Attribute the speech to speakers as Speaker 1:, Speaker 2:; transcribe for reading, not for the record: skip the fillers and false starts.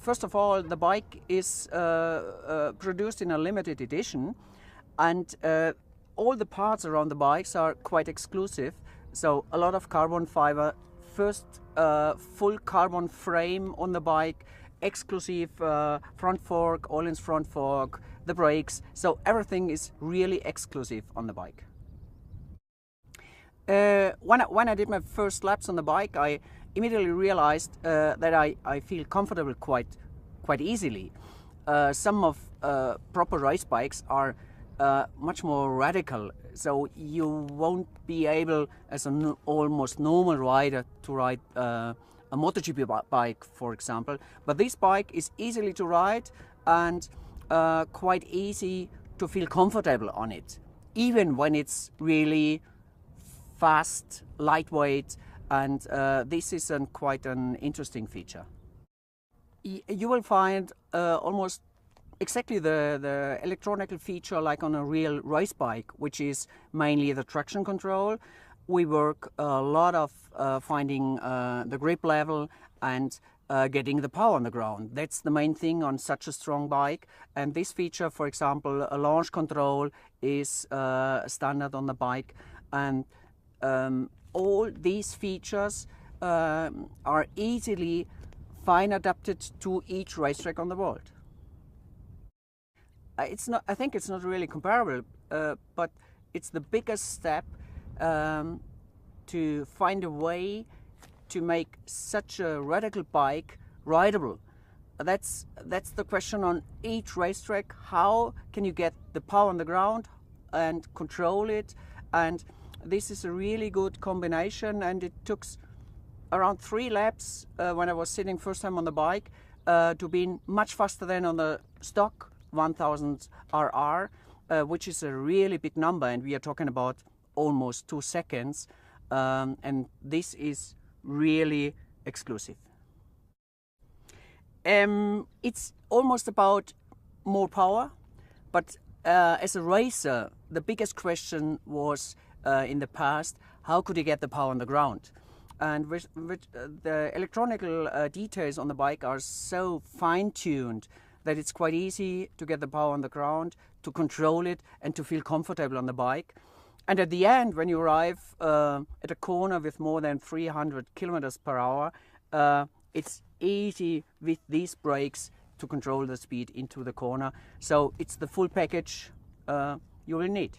Speaker 1: first of all, the bike is produced in a limited edition, and all the parts around the bikes are quite exclusive. So a lot of carbon fiber, first full carbon frame on the bike, exclusive front fork, Öhlins front fork, the brakes. So everything is really exclusive on the bike. When I did my first laps on the bike, I immediately realized that I feel comfortable quite easily. Some of proper race bikes are much more radical, so you won't be able, as an almost normal rider, to ride a MotoGP bike, for example. But this bike is easily to ride and quite easy to feel comfortable on it, even when it's really fast, lightweight, and this is quite an interesting feature. You will find almost exactly the electronic feature like on a real race bike, which is mainly the traction control. We work a lot of finding the grip level and getting the power on the ground. That's the main thing on such a strong bike. And this feature, for example, a launch control is standard on the bike. And all these features are easily fine adapted to each racetrack on the world. I think it's not really comparable, but it's the biggest step to find a way to make such a radical bike rideable. That's the question on each racetrack. How can you get the power on the ground and control it? And this is a really good combination, and it took around 3 laps when I was sitting first time on the bike to be much faster than on the stock 1000 RR, which is a really big number, and we are talking about almost 2 seconds, and this is really exclusive. It's almost about more power, but as a racer, the biggest question was in the past, how could you get the power on the ground? And with the electronic details on the bike are so fine-tuned that it's quite easy to get the power on the ground, to control it, and to feel comfortable on the bike. And at the end, when you arrive at a corner with more than 300 kilometers per hour, it's easy with these brakes to control the speed into the corner. So it's the full package you will need.